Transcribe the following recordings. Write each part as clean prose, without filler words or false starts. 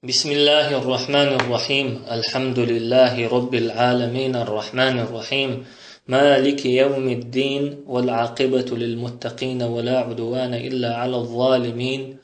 بسم الله الرحمن الرحيم. الحمد لله رب العالمين الرحمن الرحيم مالك يوم الدين والعاقبة للمتقين ولا عدوان إلا على الظالمين.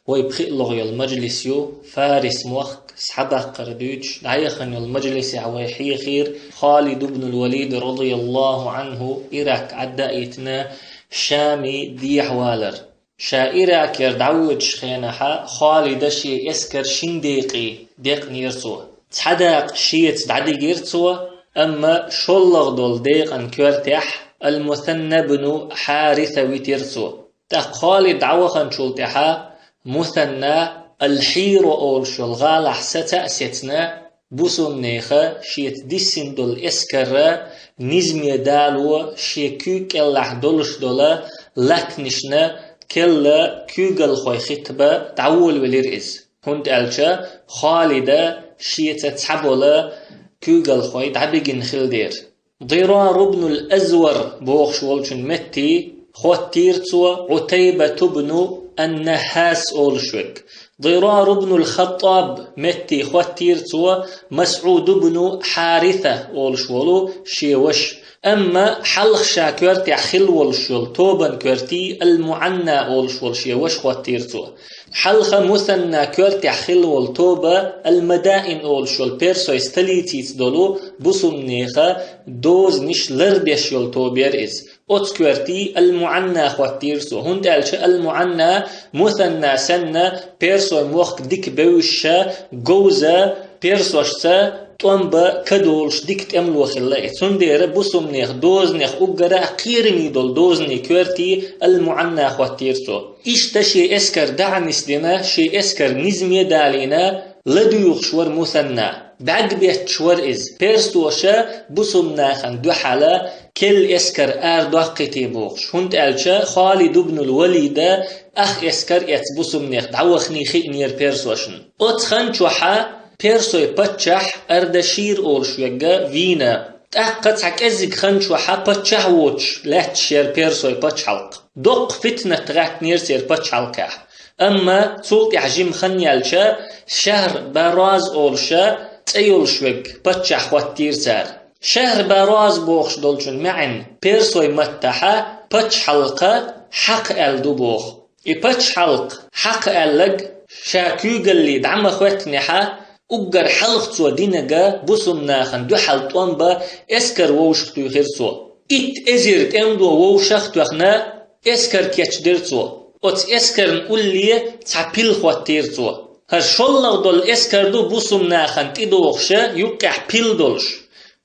ويبخئ لغي المجلس فارس موخك سحبه قردوش دعيخن المجلس عويحي خير خالد بن الوليد رضي الله عنه إراك عدائتنا شامي ديح والر شائرة كردعوج خينها خالد شي اسكر شنديقي ديق نيرسو تحداق شي تدعدي جيرسو أما شلغ دول ديق أن كورتح المثنى بن حارثة ويتيرسو تاق خالد عوخن شلتها مثنى الحير أول شلغال حستا ستنا بوسم نيخة شيت ديسين دول اسكر نزمي دالو شي كوك اللح دولش دولا لكنشنا كلا كوغل خوي خطبة تعول وليرئز هند ألشا خالدة شيتا تحبولا كوغل خوي تعبيقن خلدير ضرار بن الأزور بوخش والشن متي خوتيرتو عتيبة بن النحاس أولشوك ضرار بن الخطاب متي خوتيرتو مسعود بن حارثة أولشولو شيوش أما حلق شاكورتي خلول شول توبا كورتي المعنى أول شول شي وش خوتيرتو حلق مثنى كورتي خلول توبا المدائن أول شول بيرسو استليتيت دولو بوسم نيخا دوز نش لربيش يول توبير إز أوت كورتي المعنى خوتيرتو هند ألش المعنى مثنى سنة بيرسو موخ ديك بوشا جوزا بيرسوشتا طنبا كدولش ديكت أملو خلاء تندير بوسم نيخ دوز نيخ أقرأ قيرني دول دوزني كورتي المعنى خواتيرتو إيش تشي اسكر دعنس لنا شي اسكر نزمي دالينا لديوخ شور مثنى بعد بيت شور إز بيرستوشا بوسم ناخن دو حالا كل اسكر دوقتي بوخش هند ألشا خالد بن الوليد أخ اسكر يت بوسم نيخ دعوخني خي نير بيرسوشن أتخن شوحا بيرسوي باتشح أردشير أولشويجا فينا تأقت حك أزيك خنش وحا باتشح ووش لا تشير بيرسوي باتشحلق دق فتنة تغاك نيرسير باتشحلقه أما تولت يحجيم خنيالشا شهر باراز أولشا تأيولشويج باتشح واتير سار شهر باراز بوخش دولشن معن بيرسوي متحا باتشحلقه حق ألدو بوخ باتشحلق حق ألق شاكوغ اللي دعم خواتنحا أجر حلق سو دينجا بوسم ناخن دو حلطان با اسكر ووشختو خيرسو إت ازيرت امدو ووشختو اخنا اسكر كيتشدرسو ات اسكر نقولي تعبيل خواتيرسو هر شلغ دول اسكر دو بوسم ناخن تيدو وخشا يوكح بيل دولش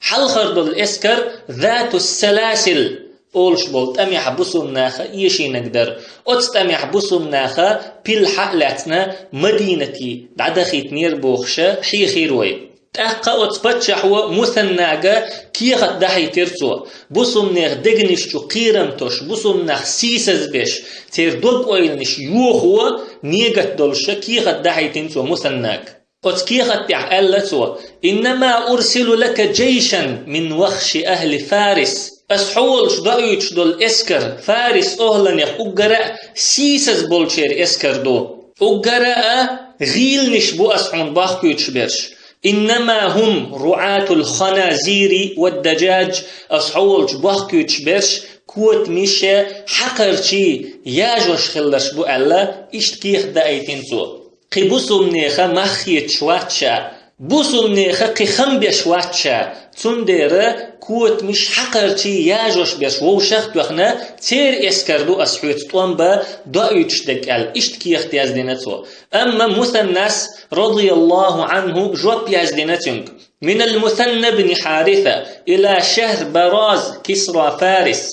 حلخر دول اسكر ذات السلاسل أولش بولت أم يحبسوا مناخا إيشي نقدر أتستم يحبسوا مناخا بيل حقلتنا مدينتي بعد خيت نير بوخشة حي خيروي تأقا أتبتشح ومثناقا كيخت دحي ترسو بوسو مناخ دقنش قيرمتوش بوسو مناخ سيسز بيش تير دوب أويلنش يوخو نيقت دولشة كيخت دحي تنسو مثناق أتكيخت بيحقلتو إنما أرسل لك جيشا من وخش أهل فارس أسحولش دايوش دول اسكر فارس أهلن يخ أقرأ سيسز بولشير اسكر دو أقرأ غيل نشبو أسحون باخيوش برش إنما هم رعاة الخنازير والدجاج أسحولش باخيوش برش كوت ميشة حقرشي ياجوش خلش بو ألا إشتكيخ دايتنسو قبوسو منيخة مخيت شواتشا بوسو منيخة قخم بيشواتشا تندير كوت مش حقرتي ياجوش بيش ووشخت وخنا تير اسكردو اسحوت طوانبا دايوش دكال اشتكي اختياز دينتو اما مثنس رضي الله عنه جواب ياز دينتونك من المثنى بن حارثة الى شهر براز كسرى فارس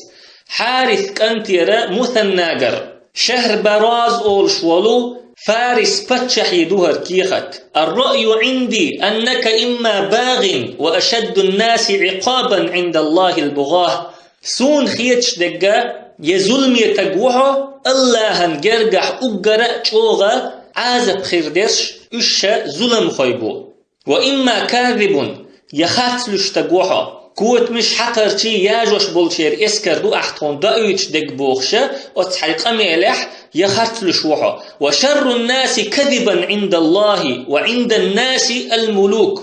حارث كانتيرا مثناقر شهر براز اول شوالو فارس بتشح يدوهر كيخت الرأي عندي أنك إما باغ وأشد الناس عقابا عند الله البغاه سون خيتش دقا يزلم يتقوحه الله هنجرجح أقرأ شوغا عازب خيردش إشا ظلم خيبو وإما كاذب يخاتلش تقوحه كوت مش حقرتي ياجوش بولشير اسكر دو احتون دايوش دق بوخشة وتحقيقة ميلح يخرت لشوحه. وشر الناس كذبا عند الله وعند الناس الملوك.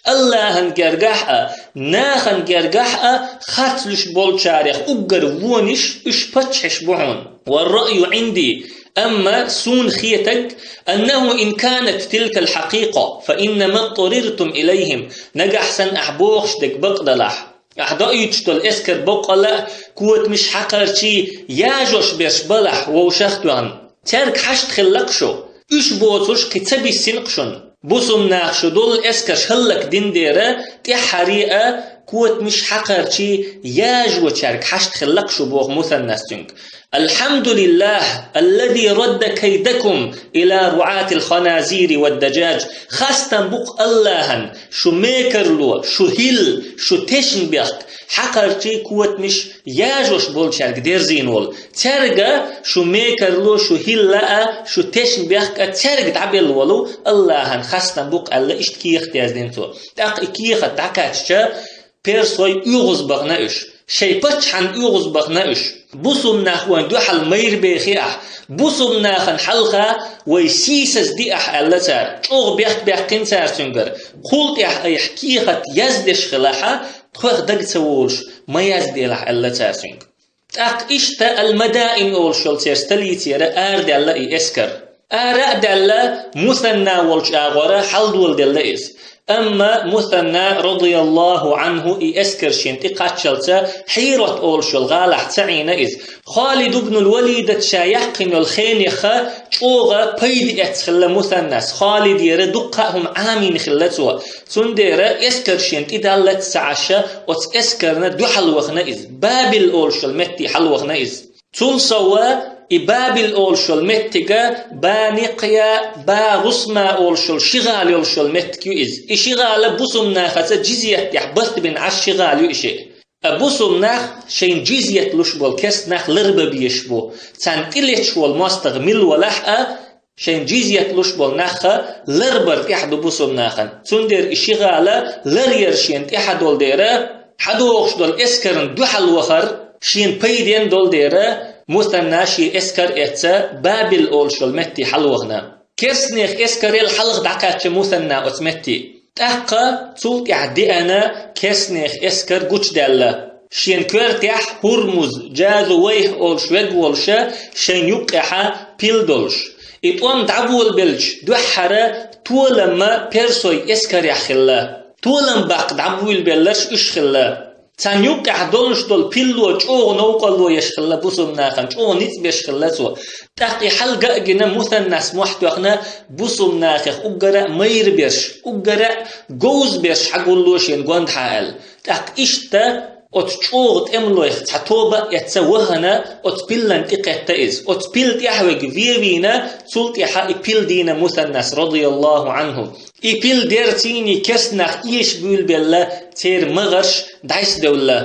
الله هنجرجح ناخن جرجح خاتلش بولشاريخ أجر وونش إش بتشش بحون. والرأي عندي أما سون خيتك أنه إن كانت تلك الحقيقة فإنما اضطررتم إليهم نجح سن أحبوخش دك بقدلح أحدايتش دل إسكر بقلا كوت مش حقرتي ياجوش بيش بلح ووشختوان ترك حشت خلقشو إش بوتوش كتبي سنقشون بوسم ناخشو دول إسكرش هلك دين ديرا تحريقة كوت مش حقرتي ياجو ترك حشت خلقشو بوغ مثنستنك. الحمد لله الذي رد كيدكم إلى رعاة الخنازير والدجاج. خاستن بوق اللهن شو ميكرلو شو هيل شو تشن بيخت حقرتي كوت مش ياجوش بولشارك دير زينول ترجع شو ميكرلو شو هيل لا شو تشن بيخت ترجع تعبيل ولو اللهن خاستن بوق الله إشت كيخ تيازدينتو تاق كيخ تاكاتشا بيرسوي يغز بغناش شي بتشحن يغز بغناش بوسم ناخوان دو حل مير بيخيح بوسم ناخن حلقة ويسيسس دي أحالتها اوغ بيحقين سارسنجر قلت يحكيخت يزدش خلاحة تخوخ دق تسولش ما يزدي لحالتها سنج اق اشتا المدائن اولشول تيرستلي تيرا دي الله اسكر دي الله مثنى والش اغورا حل دول دي الله اس أما مثنى رضي الله عنه إسكرشين تقاتشلتا حيرة أولشل غالح تعين إذ خالد بن الوليد تشايحقن الخينيخة أوغا بيد أتخل مثنس خالد يردقهم عامين خلتوا تندير إسكرشين تدالت سعشة وتسكرنا دو حلوخنا إذ بابل أولشل متي حلوخنا إذ تلسوا إبابل أولشل متجا بانقيا باغسما أولشل شغال أولشل متكيو إز إشغال بوسم ناخذ جزية يحبث بين عش شغال يشيء بوسم ناخ شين جزية لشبول كس ناخ لرب بيشبو تانتلش والمستغمل ولحقة شين جزية لشبول ناخ لربر إحد بوسم ناخن تندر إشغال لريرشين إحد دول ديرة حدوخش دول إسكرن دوحل وخر شين بيدين دول ديرة مثناشي اسكر اتسا بابل اولشل متي حلوغنا كسنيخ اسكر الحلق دعكاتش مثنى اتمتي تحقا تولت يعدي انا كسنيخ اسكر قوش دالا شين كورتيح هرمز جازو ويه اولش ويقولشا شين يقحا بيلدولش اتوام دعبول بلج دوحرا تولما بيرسوي اسكر يحخلا تولم باق دعبول بلش اشخلا تان يوقع دولش دول بيلو جو نوقلو يشخلا بوسم ناخن جو نيت بيشخلا سو تاقي حلقة جنا مثنى سموحت وخنا بوسم ناخخ أجرا مير بيرش أجرا جوز بيرش حقولوش ينقند حال تاق إشتا أتشوغت أملويخ تعتوبة يتسوهنا أتبلن إقتئز أتبلت يحوج فيبينا سلط يحا إبل دينا مثنس رضي الله عنه إبل ديرتيني كسنخ إيش بيل بالله تير مغرش دايس دولة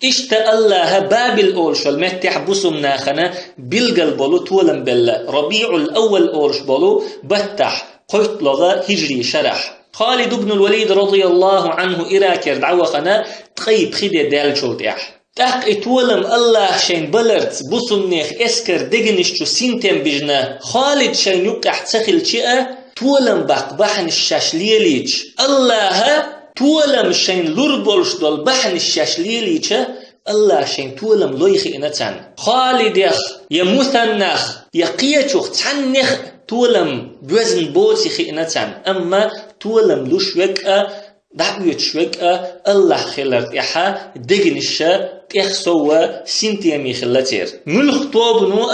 إشتا الله بابل أولشل متح بسم ناخنا بلغل بلو تولم بالله ربيع الأول أولش بلو بتح قيت لغا هجري شرح خالد بن الوليد رضي الله عنه إراكر دعوخنا تخيب خيدة دال شولتيح تاق اتولم الله شين بلرت بسنيخ اسكر دقنشتو سنتين بجنا خالد شين يقع تسخل شئة تولم باق بحن الشاشليليج الله تولم شين لربولش دول بحن الشاشليليج الله شين تولم لويخي انتان خالد يخ يمثنخ يقيتوخ تعنخ تولم بوزن بوتي خينتان أما تولم لوشوكا دعوية شوكا الله خلرت إحا دقنشا إخسوا سنتيامي خلتير ملخ طوب نوء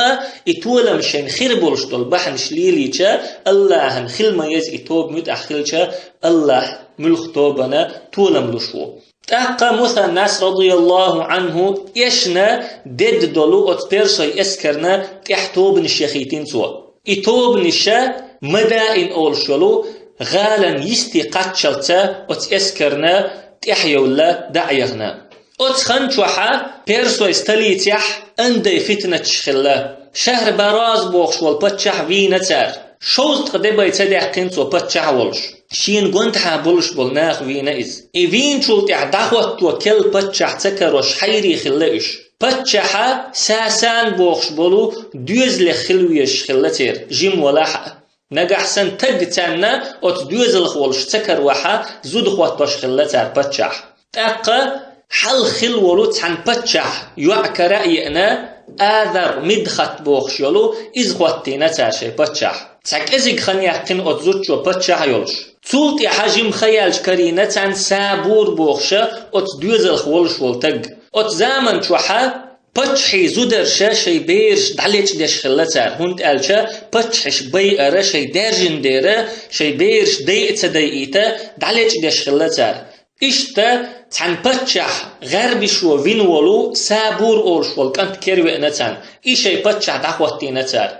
إتولم شين خيربولش دول بحن شليليشا الله هن خلما يز إتوب ميت أخلشا الله ملخ طوبنا تولم لوشو تاقا مثنس رضي الله عنه يشنا دد دولو أتبرسي اسكرنا تحتوب نشيخيتين سوا إتوب نشا مدائن أولشلو غالا يستي قاتشلتا أتسكرنا تحيولا دعيغنا أتخنشوحا بيرسو استليتيح أندي فتنة شخلا شهر براز بوخش والبتشح فينتار شوزت قدبا يتدح قنسو بتشح والش شين قنت حابولش بولناخ وينا إز إيفين شولت إعداوت وكل بتشح تكروش حيري خلقش بتشحا ساسان بوخش بولو دوز لخلويش خلتير جيم ولاح نجحسن تجتنا أت دوز الخولش تكر وحا زود خوات باش خلتير بتشح تاقا حل خلولو تحن بتشح يوعك رأينا آذر مدخت بوخش يولو إز خواتينا تاشي بتشح تاك إزيق خنيحكين أت زوتشو بتشح يولش تولت حجم خيالش كرينة تان سابور بوخشة أت دوز الخولش والتج أت زامن شوحا بتشحي زودرشة شي بيرش دعليش ديش خلتار هند قالشة بتشحش بيئرة شي دارجن ديرة شي بيرش ديئت ديئيتا دعليش ديش خلتار إشتا تان بتشح غربي شو وينولو سابور أولش والكانت كيروي نتان إشي بتشح دعوتي نتار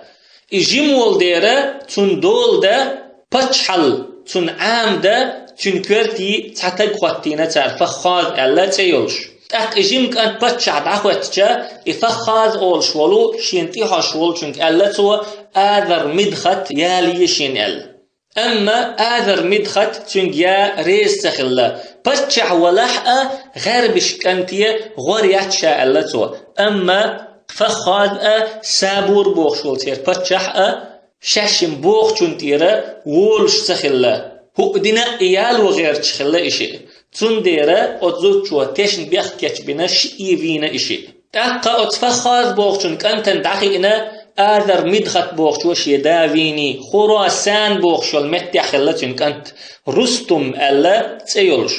إجيمول ديرة تون دول دا بتشحل تون عام دا تون كورتي تحتاج خواتي نتار فخاذ ألا تيولش تاق إجيم كانت بتشع دعوتك إفخاذ أولش ولو شينتيها شول چونك ألا تو آذر مدخت يالي شين أل أما آذر مدخت چونك يا ريس تخلا بتشع ولحقة غربش كانتية غوريات شا ألا تو أما فخاذ سابور بوخ شول تير بتشع شاشم بوخ چونتيرا وولش تخلا هو دينا إيال وغير تخلا إشي تنديرا أتزوجوا تشن بيخ كيش بناش إيفينا إشي تاقا أتفخاذ بوغشون كانتن دقيقنا آذر مدخت بوغشو شي دافيني خراسان بوغشو المتح خلتن كانت رستم ألا تسيولش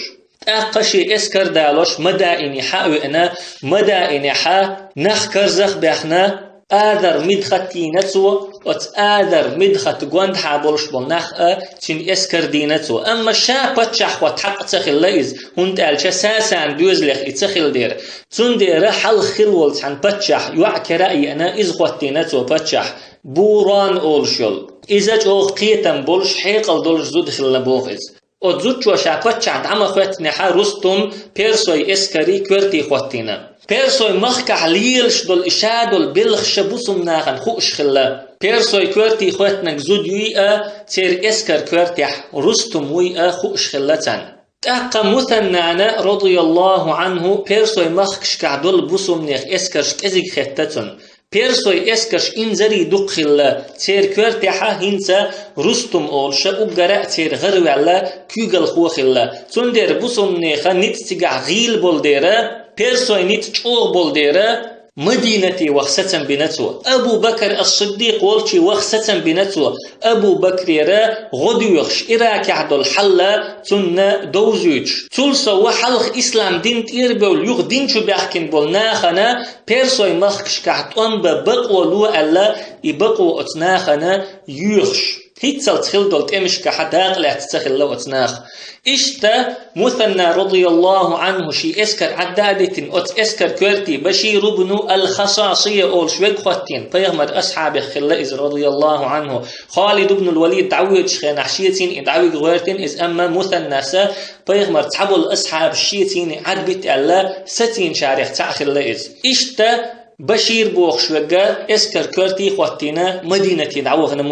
تاقا شي اسكر دالوش مدائني حاوئنا مدائني حا نخكرزخ بيخنا آذر مدخت تينتو أت آذر مدخت قوند حابولش بالنخ تين اسكر دينتو أما شا بتشح وتحق تخل ليز هند ألشا ساسان دوز لخ اتخل دير تون دير حل خلول تحن بتشح يوعك رأي أنا إز خواتينتو بتشح بوران أولشل إذا جو قيتم بولش حيقل دولش زود خلنا بوغز أتزود جو شا بتشح دعما خواتنا حا رستم بيرسوي اسكري كورتي خواتينا بيرسوي مخكح ليلش دول إشادول بلخش بوسم ناخن خوش خلا بيرسوي كورتي خواتنك زود يوئة تير اسكر كورتيح رستم ويئة خوش خلتان تاقا مثنانا رضي الله عنه بيرسوي مخكش كعدول بوسم نيخ اسكرش تزيق خطتن بيرسوي اسكرش انزري دق خلا تير كورتيحا هنسا رستم أولشا وقراء تير غروي على كيوغل خو خلا تندير بوسم نيخا نتتقع غيل بول ديرا بيرسوي نيت تشوغ بول ديرا مدينتي وخسة بنتو أبو بكر الصديق والشي وخسة بنتو أبو بكر يرى غدويخش إراك عدو الحلة تن دوزوج تلسا وحلق إسلام دين تيربول يوغ دين شو بيحكين بول ناخنا بيرسوي مخش كحتون ببقو لو ألا يبقو أتناخنا يوغش هيتسال تخل دولت امش كحداق لا تتخل لو اتناخ اشتا مثنى رضي الله عنه شي اسكر عدادة ات اسكر كورتي بشير بن الخصاصية اول شوك خواتين بيغمر اصحاب خلائز رضي الله عنه خالد بن الوليد دعوية شخين حشيتين دعوية غويرتين از اما مثنى سا بيغمر تحبوا الاصحاب الشيتين عدبت الا ستين شارح تاع خلائز اشتا بشير بوخ شوكا اسكر كورتي خواتينا مدينة دعوغنا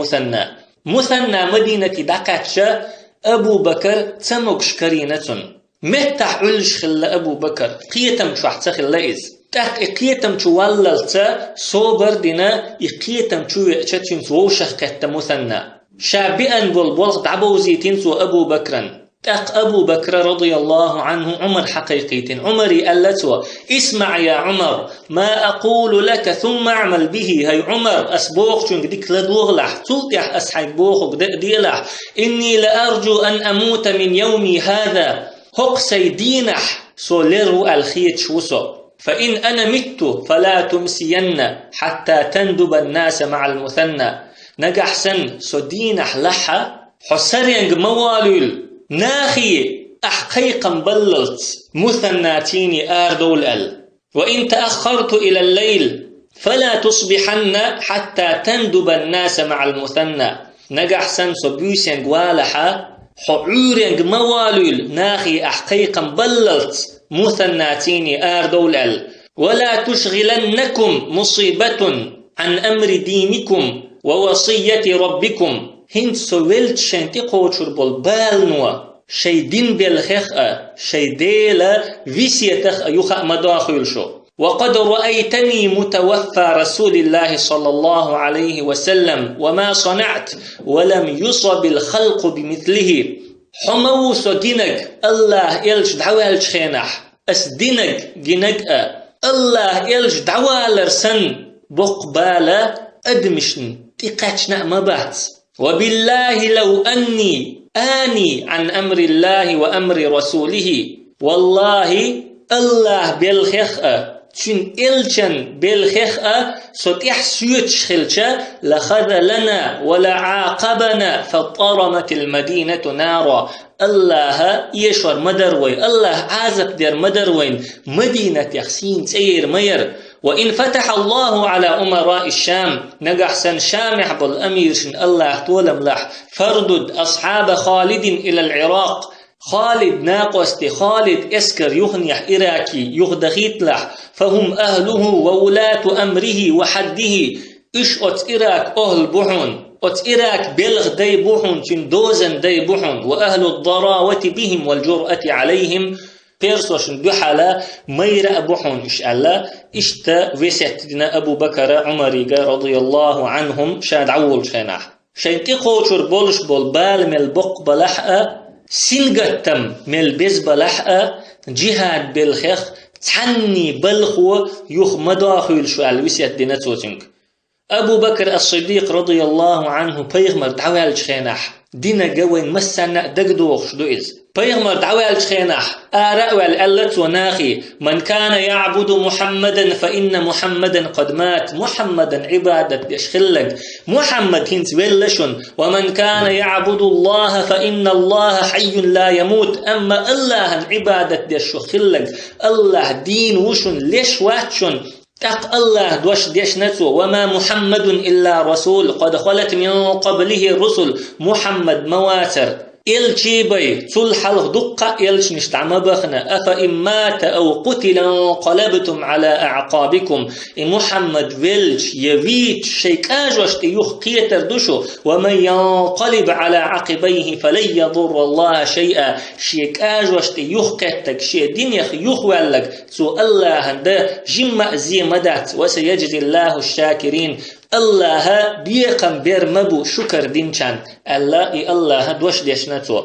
مثنى مدينة دقاتشا أبو بكر تموكش كرينة متح علش خلا أبو بكر قيتم شوحت خلا إز تاك قيتم شو واللتا صوبر دينا قيتم شو يأتشتين ووشخ كت مثنى شابئا بالبوغ دعبوزيتين سو أبو بكرا تاك أبو بكر رضي الله عنه عمر حقيقيتين عمري ألتوا اسمع يا عمر ما أقول لك ثم أعمل به هاي عمر أسبوخ شنك ديك لدوغلح تلتح أسحيك بوخك ديلح إني لأرجو أن أموت من يومي هذا هق سيدينح سوليرو الخيت شوسو فإن أنا مت فلا تمسين حتى تندب الناس مع المثنى نجح سن سدينح لحا حسرينج موالول ناخي أحقيقا بللت مثناتيني آردول ال وإن تأخرت إلى الليل فلا تصبحن حتى تندب الناس مع المثنى نجح سن سبيوسين قوالحا حعورين موالول ناخي أحقيقا بللت مثناتيني آردول ال ولا تشغلنكم مصيبة عن أمر دينكم ووصية ربكم هند سويلت شنتي قوشر بول بالنوا شي دين بالخخ شي ديلا فيسيتخ يخ مداخل شو وقد رأيتني متوفى رسول الله صلى الله عليه وسلم وما صنعت ولم يصب الخلق بمثله حموس جنك الله يلش دعوال خينح اس دينك جنك الله يلش دعوال سن بقبالة أدمشن تقاتشنا مبات وبالله لو أني آني عن أمر الله وأمر رسوله والله الله بالخخ شن إلشن بالخخ ستح سيوتش خلشة لخذلنا ولا عاقبنا فطرمت المدينة نارا الله يشور مدروين الله عازب دير مدروين مدينة يخسين سير مير وإن فتح الله على أمراء الشام نجح سن شامح بالأمير شن الله تولم لح فردد أصحاب خالد إلى العراق خالد ناقست خالد اسكر يخنيح إراكي يخدخيت لح فهم أهله وولاة أمره وحده إش أت إراك أهل بحون أت إراك بلغ دي بحون شن دوزن دي بحون وأهل الضراوة بهم والجرأة عليهم بيرسوشن دحلا مير أبوحون إش الله إشتا وسعتنا أبو بكر عمريقا رضي الله عنهم شاد عول خناح شينتي قوشر بولش بول بال مل بق بلحقة سنغتم مل بز بلحقة جهاد بالخخ تحني بلخو يخ مداخل شو الوسيت دينا توتنك أبو بكر الصديق رضي الله عنه بيغمر دعوال خناح دينا جوين مسنا دقدوخ شدوئز بيغمر دعوال خناح آراء والألت وناخي من كان يعبد محمدا فإن محمدا قد مات محمدا عبادة يشخلق محمد هنت ولشن ومن كان يعبد الله فإن الله حي لا يموت أما الله عبادة يشخلق الله دين وشن ليش واتشن تق الله دوش ديش نتو وما محمد إلا رسول قد خلت من قبله الرسل محمد مواتر إلشيبي تل حلق دقة إلش نشتعم بخنا أفإن مات أو قتل انقلبتم على أعقابكم محمد ويلش يفيت شيكاج واشتيوخ قيتر دشو ومن ينقلب على عقبيه فلن يضر الله شيئا شيكاج واشتيوخ قيتك شي دين يخيوخ والك سو الله هنده جمع زي مدات وسيجزي الله الشاكرين الله بيقم بيرمبو شكر دينشان الله دوش ديشناتو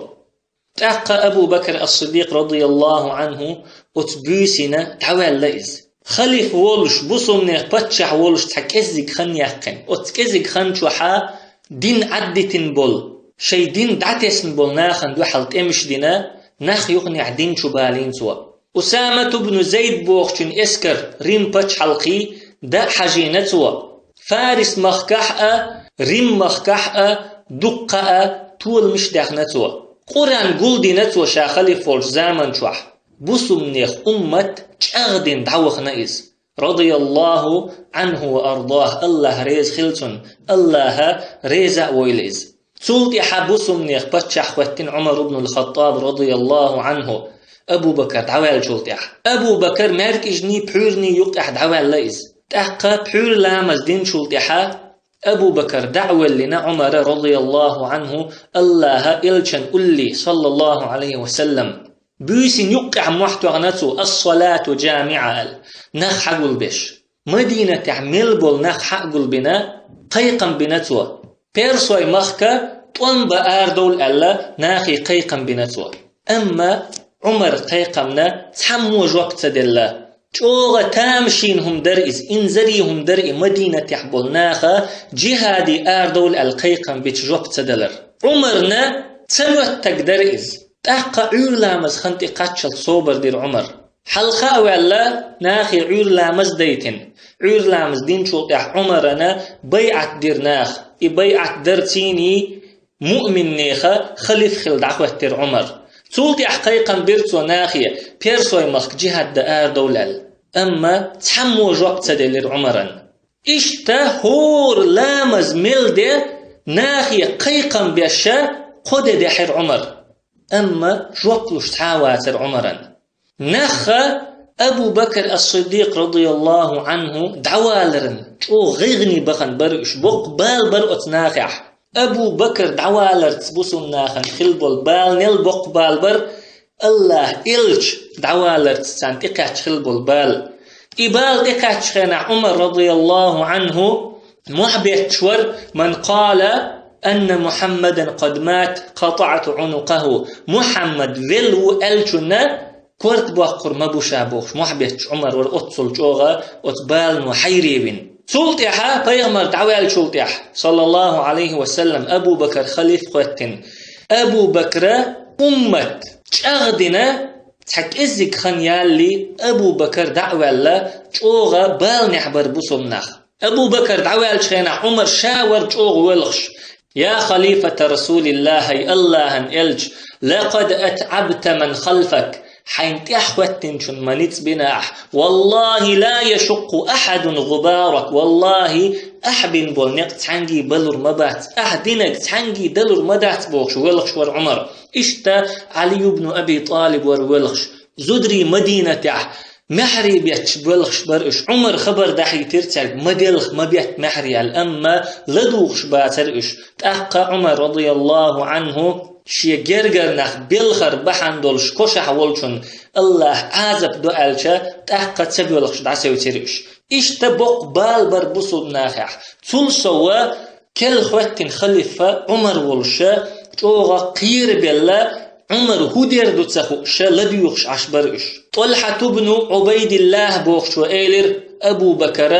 تأقى أبو بكر الصديق رضي الله عنه أتبوسنا تعوال لئز خليف وولش بصمنيخ باتشح وولش تحكزيك خن يحقن أتكزيك خن شوحا دين عدتن بول شي دين دعتسن بول ناخن دو حلت امش دينا ناخ يغني عدين شبالين سوا أسامة بن زيد بوخشن اسكر ريم باتش حلقي دا حجينتوا فارس مخكحة ريم مخكحة دقة طول مش داخنتوا قرآن قول نتوا شاخلي فولش زامن شوح بسمنيخ أمة شاغدين دعوخنا إز رضي الله عنه وأرضاه الله ريز خلتن الله ريزا ويليز سلطي حبسمنيخ بتشح واتن عمر بن الخطاب رضي الله عنه أبو بكر دعوال شلطيح أبو بكر مارك إجني بحورني يقتح دعوال لإز تحقى بحور لامز دين شلطيحا أبو بكر دعوة لنا عمر رضي الله عنه الله إلشن قلي صلى الله عليه وسلم بيسين يقع محتوغنته الصلاة جامعة نخ حقل بش مدينة تعمل بول نخ حقل بنا قيقم بنتو بيرسوي مخكا طنب آردول ألا ناخي قيقم بنتو أما عمر قيقمنا تحمو وقت دلا جوغا تامشينهم درئز إنزريهم درئ مدينة تحبولناخا جهادي آردول القيقم بتجوب تدلر عمرنا تلوتك درئز تحقى عولامز خنتي قاتشل صوبر دير عمر حلقا ولا ناخي عولامز ديتن عولامز دين شوطيح عمرنا بيعت دير ناخ بيعت درتيني مؤمن نيخا خليف خل دعوة دير عمر سولتي حقيقا بيرتو ناخية بيرسوي مخك جهاد دار دولال أما تحمو جوقت دير عمرا إشتا هور لامز ملدي ناخية قيقا بيشا قد دحر عمر أما جوقتلوش تحاواتر عمرا نخا أبو بكر الصديق رضي الله عنه دعوالرن شو غيغني بخن برش بق بال برقت ناخح أبو بكر دعوالرت بوسناخن خلبول بال نل بق بالبر الله إلش دعوالرت سانت إقاش خلبول بال إبال إقاش خنا عمر رضي الله عنه محبت شور من قال أن محمدا قد مات قطعت عنقه محمد ولو ألجنا كورت بوخر مبوشا بوخش محبت عمر ورأتصل جوغا أتبال وحيريبين سلطيحة بيغمر دعوال سلطيح صلى الله عليه وسلم أبو بكر خليف قوتن أبو بكر أمة تشاغدنا تحك إزيك خنيالي أبو بكر دعوال جوغا بال نحبر بصمناخ أبو بكر دعوال شينا عمر شاور جوغ ولغش يا خليفة رسول الله الله إلج لقد أتعبت من خلفك حين تحوتن شن منيت بناح والله لا يشق أحد غبارك والله أحبن بولنق تحنجي بلور مبات أحدنك تحنجي دلور مدات بوخش ولغش ور عمر إشتا علي بن أبي طالب ور ولغش زدري مدينة محري بيت بلغش برش عمر خبر دحي ترتل مدلخ مبيت محري الأما لدوغش باترش تأقى عمر رضي الله عنه شي جرجر نخ بلخر بحندولش كوشح ولشن الله عازب دعالشا تأقى تسبيولخش دعسيو ترش اشتبق بالبر بصد ناخح تلسوا كل خواتين خلفة عمر ولشا جوغا قير بالله عمر هودير دو تسخو لديوخش عشبرش طلحة بن عبيد الله بوخش وإيلر أبو بكر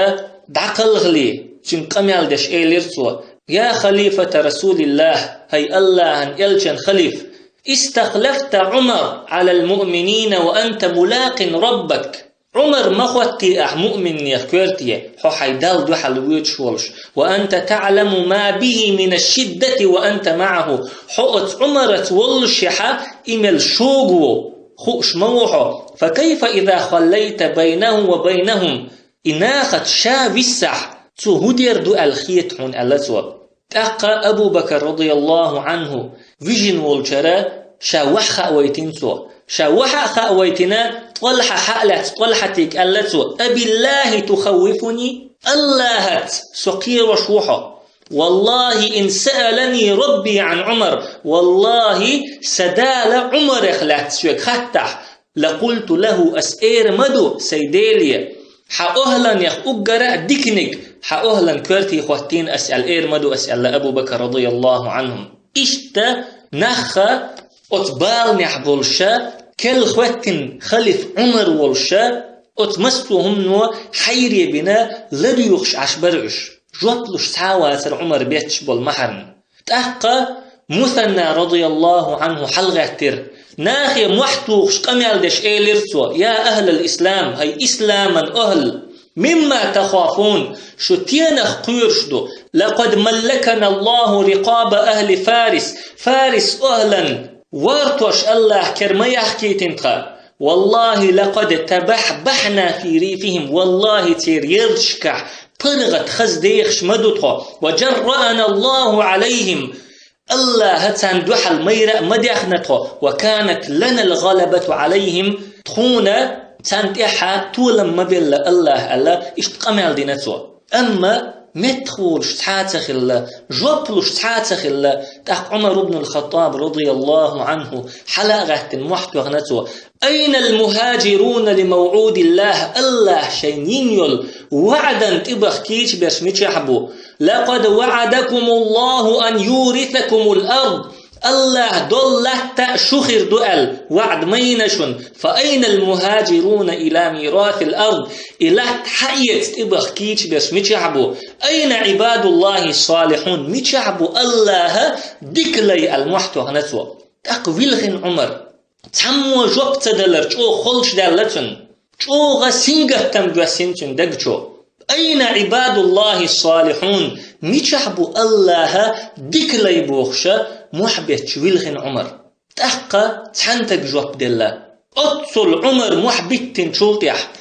دعقل غلي شن قميال دش إيلر سوا يا خليفة رسول الله هي الله أن يلشن خليف استخلفت عمر على المؤمنين وأنت ملاق ربك عمر مخوتي مؤمن يخيرتي حو حيدال دو حلويت شولش وأنت تعلم ما به من الشدة وأنت معه حقت عمرت والشحة إمل شوقو خوش موحو فكيف إذا خليت بينه وبينهم إناخت شاب السح تهدير دو الخيط حون ألتوا تأقى أبو بكر رضي الله عنه فيجن والجرى شاوح خأويتين سوا شاوح خأويتنا طلحة حقلت طلحتك ألتوا أبي الله تخوفني الله سقير وشوحه والله إن سألني ربي عن عمر والله سدال عمر خلات شوك خطح لقلت له أسئر مدو سيديلي حأهلا يخ أقرأ ديكنك حأهلا كرتي خواتين أسأل إير مدو أسأل أبو بكر رضي الله عنهم إشتا نخا أتبال نحبولشا كل خواتين خلف عمر والشا أتمسلهم نو حيري بنا لدو يخش عشبرش جوطلش ساواتر عمر بيتش بالمحرن تأقى مثنى رضي الله عنه حلغتر ناخي محتوخش قميال دش إيلرسوا يا أهل الإسلام هاي إسلاما أهل مما تخافون شو تينخ قيرشدو لقد ملكنا الله رقاب أهل فارس فارس أهلا وارتوش الله كرما يحكي تنقى والله لقد تبحبحنا في ريفهم والله تير يرشكح طرغت خزديخش مدوتها وجرأنا الله عليهم الله هتان دوحل ميرا مديخنتها وكانت لنا الغلبة عليهم تخونا تانتيحا طولا مبل الله اشتقمال دينتوا أما مدخولش تحاتخ جوبلش تحاتخ تحق عمر بن الخطاب رضي الله عنه حلقة محتوغنتوا أين المهاجرون لموعود الله شينين يل وعدا تبخ كيش برشميش يحبو لقد وعدكم الله أن يورثكم الأرض الله دلت شخر دؤل وعد مينشن فأين المهاجرون إلى ميراث الأرض إلى حيث تبخ كيش برشميش يحبو أين عباد الله الصالحون ميش يحبو الله ديكلي المحتوغنتوا تقويلغن عمر تمو جوب تدلر جو خلش دلتن جو غسينغة تمدوسينتن دقجو أين عباد الله الصالحون ميشحبو الله ديكلي بوخشة محبت شويلغن عمر تحقى تحنتك جوب دلة أتصل عمر محبتين شلطيح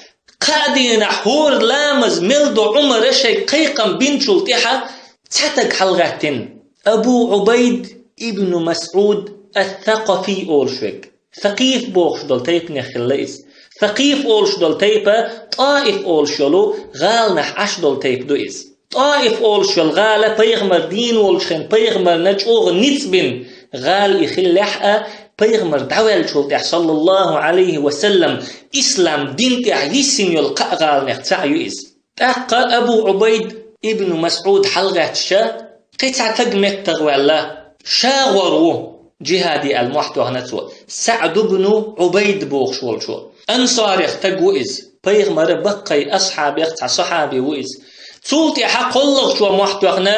قادين حور لامز ملدو عمر شي قيقا بين شلطيحة تحتك حلغاتين أبو عبيد ابن مسعود الثقفي أولشوك ثقيف بوخش دول تيب نخليس ثقيف أولش دول تيب طائف أولشلو غال نح عش دول تيب دوئز طائف أولش الغالة بيغمر دين ولشين بيغمر نجوغ نتبن غال يخلح بيغمر دعوال شلتح صلى الله عليه وسلم إسلام دين تعيسين يلقى غال نختع يؤز تاقى أبو عبيد ابن مسعود حلقة شا قطع تقمت تغوالا شاورو جهادي المحتوى نتوى سعد بن عبيد بوغش والشو أنصار يختق وإز بيغمر بقي أصحاب يختع صحابي وإز تولتي حق الله شو محتوى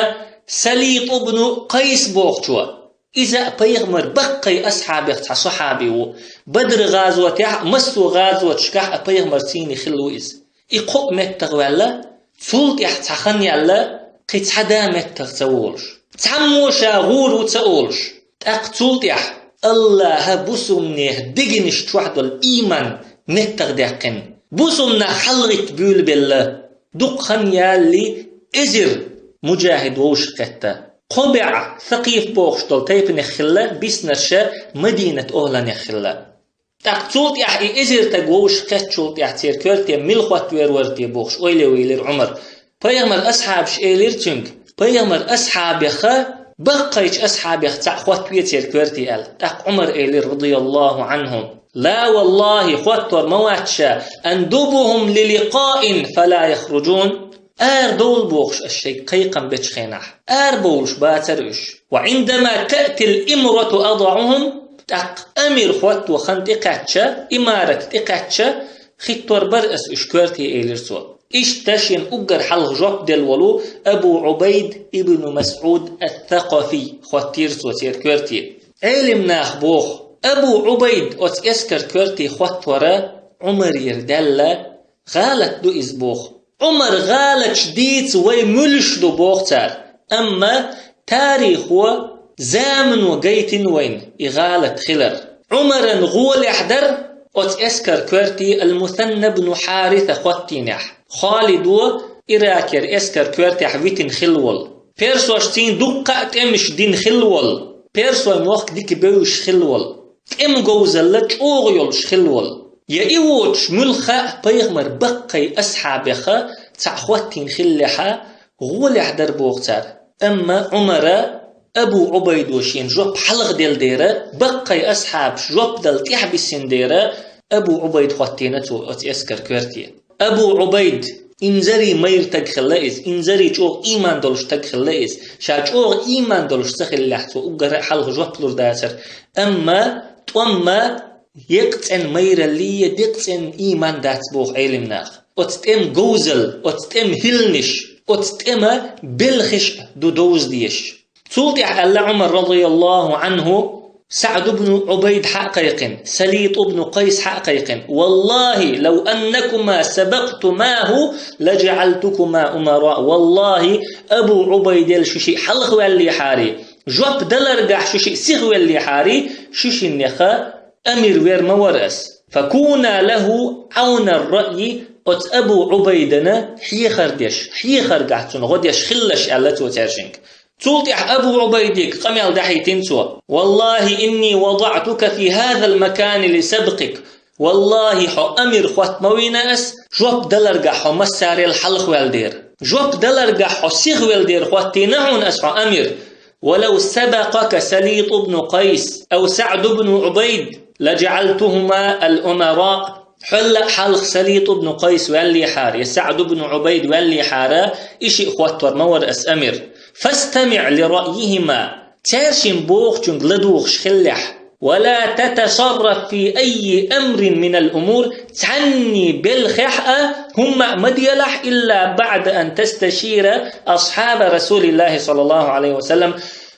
سليط بن قيس بوغش إذا بيغمر بقي أصحاب يختع صحابي بدر غازوة مسو غازوة شكاح بيغمر سيني خلو إز إقوء متغوالا تولتي حتى خني الله قيت حدا متغتولش تعموشا غورو تقولش تقتولتيح الله بسمنه دقنش توحد الإيمان متغدقن بسمنا حلغت بيول بالله دقخن يالي إزر مجاهد ووش قتا قبع ثقيف بوغشتل تيب نخلا بسنرشا مدينة أهلا نخلا تقتولتيح إزر تقوش قتشولتيح تيركورتي ملخوات ويرورتي بوغش ويلي عمر بيغمر أصحاب شئيلير تنك بيغمر أصحاب يخا بقيش أصحاب يختع خوات بيتير كورتي تاق عمر إلي رضي الله عنهم لا والله خواتور مواتشا أندوبهم للقاء فلا يخرجون دول بوغش الشيء قيقا بتشخينح بولش باترش وعندما تأتي الإمرة أضعهم تاق أمير خوات وخند إقاتشا إمارة إقاتشا خطور برأس إشكورتي إلي رسول اشتشن أجر حلق جوب دلولو أبو عبيد ابن مسعود الثقفي خواتير سوتير كورتي علم ناخبوخ أبو عبيد أت اسكر كورتي خواتورا عمر يردلا غالت دو إزبوخ عمر غالت شديد ويملش دو بوختار أما تاريخ هو زامن وقيت وين إغالت خلر عمر غول يحضر أت اسكر كورتي المثنى بن حارثة خواتينح خالد إراكر اسكر كورتي حويتين خلول بيرسو اشتين دقة تمش دين خلول بيرسو موخ ديك بيوش خلول ام جوزلت اوغيولش خلول يا ايوتش ملخا بيغمر بقي أصحابخا تعخوتين خلحا غول يحضر بوغتار أما عمر أبو عبيد وشين جوب حلق ديل ديرة بقي أصحاب جوب دل تحبسين ديرة أبو عبيد خوتينتو اسكر كورتي أبو عبيد إنزري مير تغخلائز إنزري جوغ إيمان دولش تغخلائز شا جوغ إيمان دولش تخلحتو أقرأ حلق جوب لور داتر أما يقتن مير اللي يقتن إيمان دات بوغ علم ناخ أتتم جوزل أتتم هلنش أتتم بلخش دو دوز ديش تولتي على عمر رضي الله عنه سعد بن عبيد حقيق سليط بن قيس حقيق والله لو أنكما سبقتماه لجعلتكما أمراء والله أبو عبيد الششي حلق واللي حاري جوب دلرقح ششي سيغ واللي حاري ششي النخا أمير وير مورس فكونا له عون الرأي أت أبو عبيدنا حيخر قحتون غديش خلش ألتو ترشنك تولتح أبو عبيدك قميل دحيتين سوى والله إني وضعتك في هذا المكان لسبقك والله حو أمير خوات مويناس جوب دلرقا حو مساري الحلق والدير جوب دلرقا حو سيغ والدير خوات تنعون أسحو أمير ولو سبقك سليط بن قيس أو سعد بن عبيد لجعلتهما الأمراء حلق سليط بن قيس واللي حار يسعد بن عبيد واللي حارا إشي خواتور مور أس أمير فاستمع لرأيهما تارشن بوغشن لدوغش خلح ولا تتصرف في أي أمر من الأمور تعني بالخحأة هم مديلح إلا بعد أن تستشير أصحاب رسول الله صلى الله عليه وسلم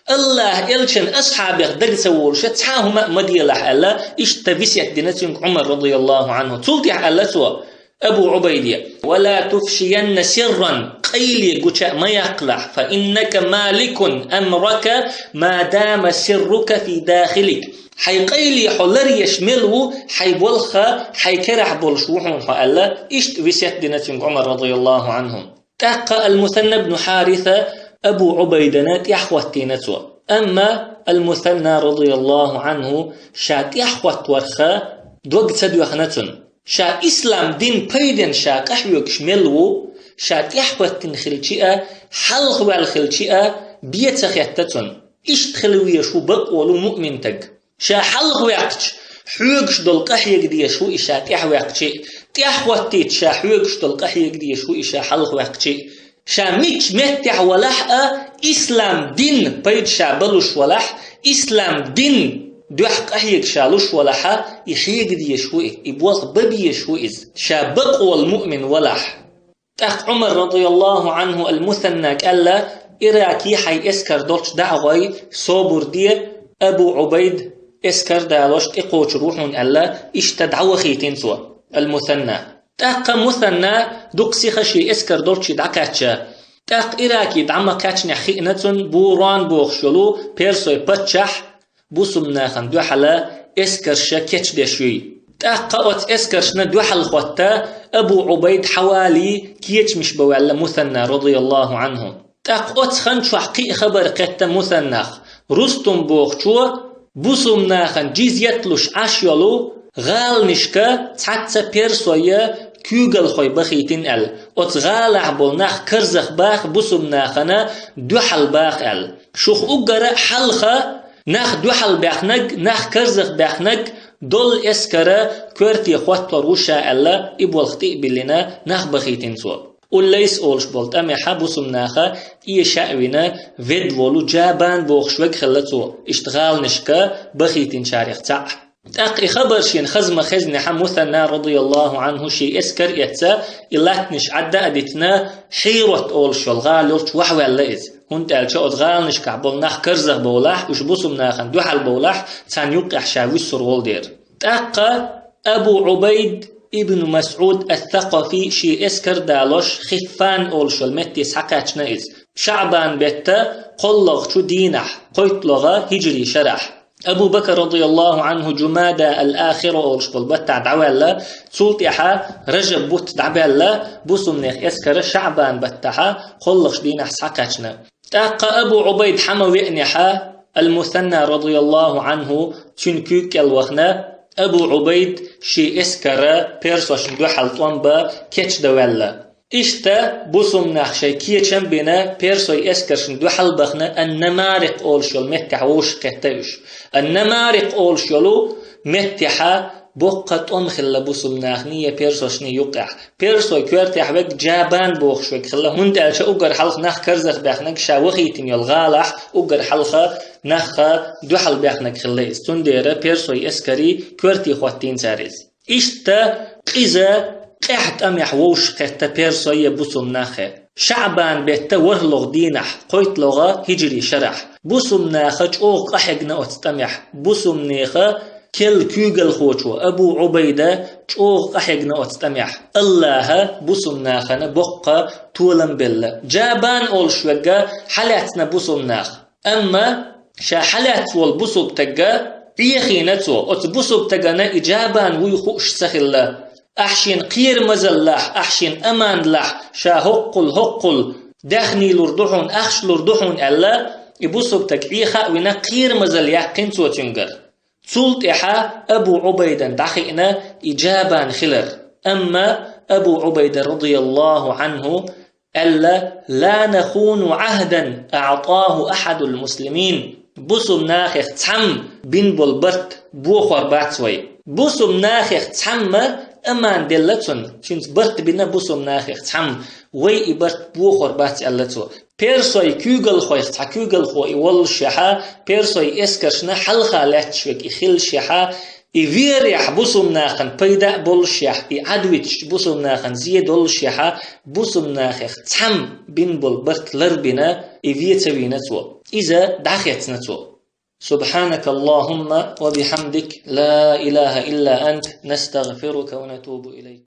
الله إلشن أصحابه دق سوور شتحاهما مديلح ألا اشتبسيت دينتهم عمر رضي الله عنه تلتح ألا سوى أبو عبيدية ولا تفشين سرا قيلي قشأ ما يقلع فإنك مالك أمرك ما دام سرك في داخلك حي قيلي حلر يشمله حي بولخا حي كرح بولشوحهم فألا اشتبسيت دينتهم عمر رضي الله عنهم تاق المثنى بن حارثة أبو عبيدنات يحوتينتوا أما المثنى رضي الله عنه شات يحوت ورخا دوق تدو يخنتن شا إسلام دين بيدن شا قحوك شملو شات يحوتن خلشئة حلق والخلشئة بيتخيتتن اشتخلوية شو بقولو مؤمن تج شا حلق ويقتش حوقش دول قحيق دي شو إشات يحوقتش تيحوتيت شا حوقش دول قحيق دي شو إشا حلق ويقتش شا ميتش متع ولحقة إسلام دين بيد شا بلوش ولح إسلام دين دوحق أحيق شالوش ولحا يحيق دي يشوئ يبوغ ببي يشوئ شا بقوى المؤمن ولح تاق عمر رضي الله عنه المثنى قال إراكي حي اسكر دولش دعوي صبر دي أبو عبيد اسكر دالوش إقوش روحون ألا اشتدعو خيتين سوا المثنى تاق مثنى دوكسي خشي اسكر دولش دعكاتشا تاق إراكي دعما كاتشني خيئنتون بوران بوخشلو بيرسوي بتشح بوسمنا خن دو حلا اسكرشا كتش دشوي تاقوت اسكرشنا دو حل خوتا ابو عبيد حوالي كيتش مش بوعلا مثنى رضي الله عنه تاقوت خن شو حقيق خبر قتا مثنى رستم بوخشو بوسمنا خن جيزيتلوش عشيالو غال نشكا تحتى بيرسويا كوغل خوي بخيتين ال اوت غالع بولناخ كرزخ باخ بوسمنا خنا دو حل باخ ال شوخ اوغرا حلخه ناخ دوحل بيخنق ناخ كرزخ بيخنق دول اسكرا كورتي خواتو روشا ألا إبوال خطيق بلنا ناخ بخيتين سوا وليس أولش بولت أمي حابوسم ناخا إيه شاوينا فيد ولو جابان بوخشوك خلتو اشتغال نشكا بخيتين شاريخ تاع تاقي خبر شين خزم خزن حموثنا رضي الله عنه شي اسكر يتسا إلاتنش عدا أدتنا حيرت أولش والغالوش وحوى الليز هون تالشا أدغال نشكع بولناخ كرزخ بولاح وش بوسم ناخن دوحل بولاح تان يوقع شاوي السرول دير تاقا أبو عبيد ابن مسعود الثقفي شي اسكر دالوش خفان أولش المتيس حكاتش نايز شعبان بيتا قلغ شو دينح قيت لغا هجري شرح أبو بكر رضي الله عنه جمادى الآخر أولش بالبتع دعوالا تسولتيحا رجب بوت دعوالا بوسمنيخ اسكر شعبان بتحا قلغش دينح سحكاتشنا تاقا أبو عبيد حموي إنحا المثنى رضي الله عنه تنكوك الوخنا أبو عبيد شي اسكر بيرسوش دوحل طوانبا كيتش دوالا إشتا بوسمناخ شي كيتشن بنا بيرسوي اسكرش دوحل بخنا النمارق أولشول متحوش كتاوش النمارق أولشولو متحا بوقت خلا بوسمناخ نية بيرسوشني يوقع بيرسوي كورتي حبك جابان بوخشوك خلا هند ألشا أقر حلق ناخ كرزخ بيخنك شاوخيتن يلغالح أقر حلقة ناخ دوحل بيخنك خلا استنديرا بيرسوي اسكري كورتي خواتين ساريز إشتا قيزا قحت أميح ووش قتا بيرسوي بوسمناخ شعبان بيتا ورلغ دينح قويت لغا هجري شرح بوسمناخ جوغ قحقنا أتتميح بوسمناخ كل كوغل خوشو أبو عبيدة جوغ قحقنا أتتميح الله بوسمناخنا بقى طولن بالله جابان أول شوغا حالاتنا بوسمناخ أما شا حالات والبوسب تقا بيخينتو أتبوسب تقانا إجابان ويخوش سخلا أحشين قير مزلح أحشين أمان لح شا هقل داخني لردحون أخش لردحون ألا يبوسب تقعيخا وينا قير مزل يحقين سوى تنقر تسولت إحا أبو عبيدا دخينا إجابان خلر أما أبو عبيدا رضي الله عنه ألا لا نخون عهدا أعطاه أحد المسلمين بوسم ناخخ تحم بين بولبرت بوخور باتسوي بوسم ناخخ تحم أمان دلتون شنت برت بنا بوسم ناخخ تحم وي إبرت بوخور بات ألتو بيرسوي كوغل خويخ تحا كوغل خوي وال شحا بيرسوي اسكرشنا حلخا لاتشوك إخل شحا إفيريح بوسم ناخن بيدا بولشيح إعدويتش بوسم ناخن زيدول شحا بوسم ناخخ تحم بين بولبرت لربنا إفيتوينتو إذا دعخيتنتو سبحانك اللهم وبحمدك لا إله إلا أنت نستغفرك ونتوب إليك